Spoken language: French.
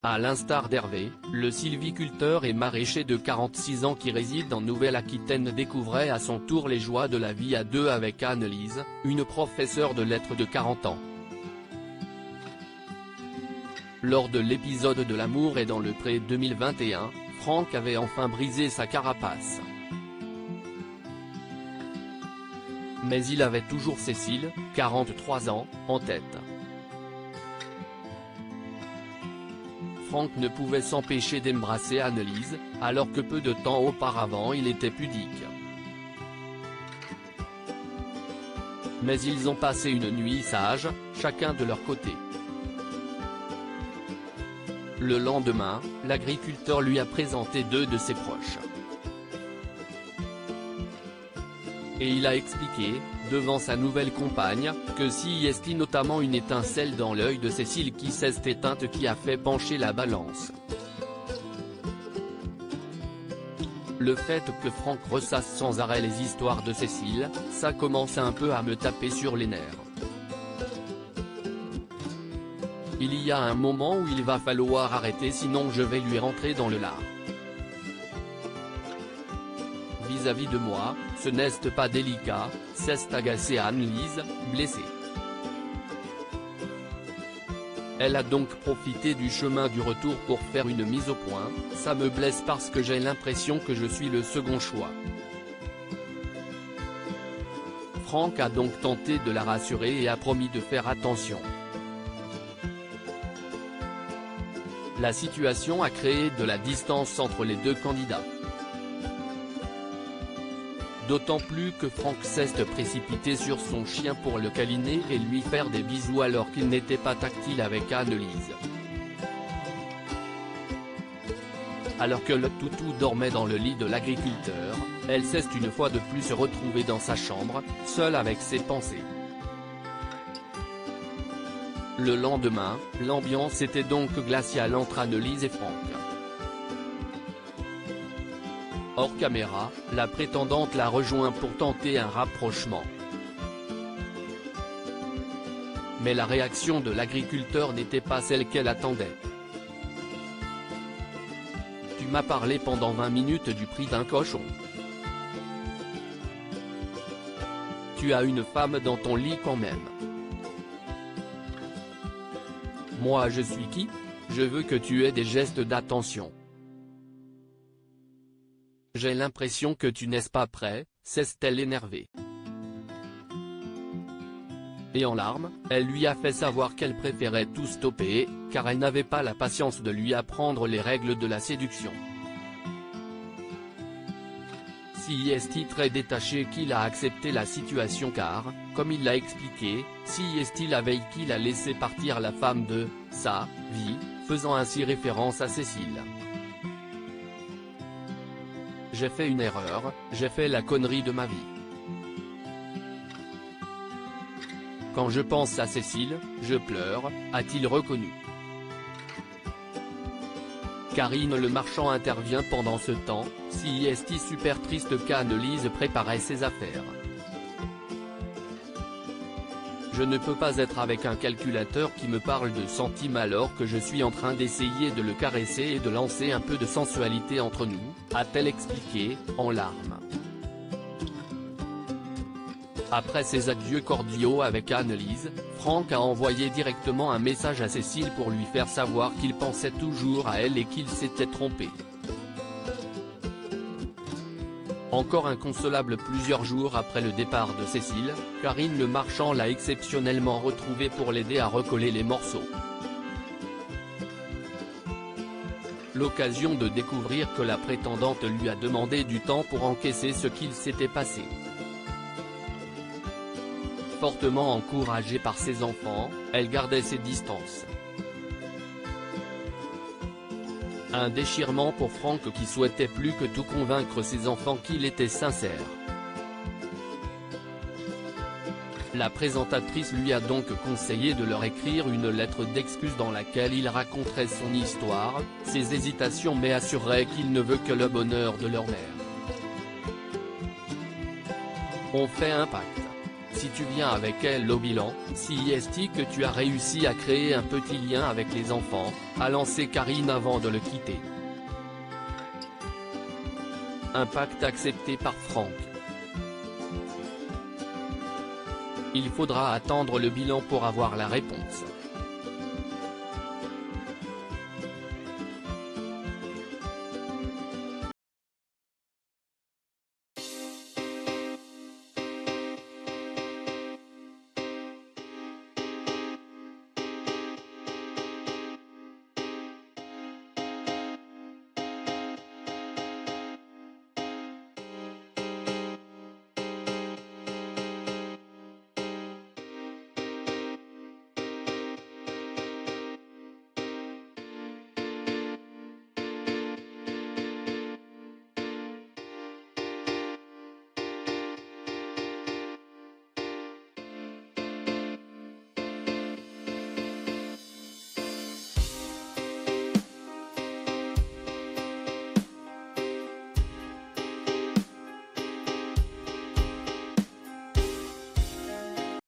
À l'instar d'Hervé, le sylviculteur et maraîcher de 46 ans qui réside en Nouvelle-Aquitaine découvrait à son tour les joies de la vie à deux avec Anne-Lise, une professeure de lettres de 40 ans. Lors de l'épisode de L'amour est dans le pré 2021, Franck avait enfin brisé sa carapace. Mais il avait toujours Cécile, 43 ans, en tête. Franck ne pouvait s'empêcher d'embrasser Anne-Lise, alors que peu de temps auparavant il était pudique. Mais ils ont passé une nuit sage, chacun de leur côté. Le lendemain, l'agriculteur lui a présenté deux de ses proches. Et il a expliqué, devant sa nouvelle compagne, que s'y est notamment une étincelle dans l'œil de Cécile qui s'est éteinte qui a fait pencher la balance. Le fait que Franck ressasse sans arrêt les histoires de Cécile, ça commence un peu à me taper sur les nerfs. Il y a un moment où il va falloir arrêter sinon je vais lui rentrer dans le lard. Vis-à-vis de moi, ce n'est pas délicat, s'est agacée Anne-Lise, blessée. Elle a donc profité du chemin du retour pour faire une mise au point, ça me blesse parce que j'ai l'impression que je suis le second choix. Franck a donc tenté de la rassurer et a promis de faire attention. La situation a créé de la distance entre les deux candidats. D'autant plus que Franck s'est précipité sur son chien pour le câliner et lui faire des bisous alors qu'il n'était pas tactile avec Anne-Lise. Alors que le toutou dormait dans le lit de l'agriculteur, elle s'est une fois de plus retrouvée dans sa chambre, seule avec ses pensées. Le lendemain, l'ambiance était donc glaciale entre Anne-Lise et Franck. Hors caméra, la prétendante l'a rejoint pour tenter un rapprochement. Mais la réaction de l'agriculteur n'était pas celle qu'elle attendait. « Tu m'as parlé pendant 20 minutes du prix d'un cochon. Tu as une femme dans ton lit quand même. Moi je suis qui? Je veux que tu aies des gestes d'attention. J'ai l'impression que tu n'es pas prêt, s'est-elle énervée. » Et en larmes, elle lui a fait savoir qu'elle préférait tout stopper, car elle n'avait pas la patience de lui apprendre les règles de la séduction. Si est très détaché qu'il a accepté la situation car, comme il l'a expliqué, si est-il avec qu'il a laissé partir la femme de sa vie, faisant ainsi référence à Cécile. J'ai fait une erreur, j'ai fait la connerie de ma vie. Quand je pense à Cécile, je pleure, a-t-il reconnu. Karine Le Marchand intervient pendant ce temps, si est super triste qu'Anne-Lise préparait ses affaires. Je ne peux pas être avec un calculateur qui me parle de centimes alors que je suis en train d'essayer de le caresser et de lancer un peu de sensualité entre nous, a-t-elle expliqué, en larmes. Après ses adieux cordiaux avec Anne-Lise, Franck a envoyé directement un message à Cécile pour lui faire savoir qu'il pensait toujours à elle et qu'il s'était trompé. Encore inconsolable plusieurs jours après le départ de Cécile, Karine Le Marchand l'a exceptionnellement retrouvée pour l'aider à recoller les morceaux. L'occasion de découvrir que la prétendante lui a demandé du temps pour encaisser ce qu'il s'était passé. Fortement encouragée par ses enfants, elle gardait ses distances. Un déchirement pour Franck qui souhaitait plus que tout convaincre ses enfants qu'il était sincère. La présentatrice lui a donc conseillé de leur écrire une lettre d'excuse dans laquelle il raconterait son histoire, ses hésitations mais assurerait qu'il ne veut que le bonheur de leur mère. On fait un pacte. si tu viens avec elle au bilan, si est que tu as réussi à créer un petit lien avec les enfants, a lancé Karine avant de le quitter. Un pacte accepté par Franck. Il faudra attendre le bilan pour avoir la réponse.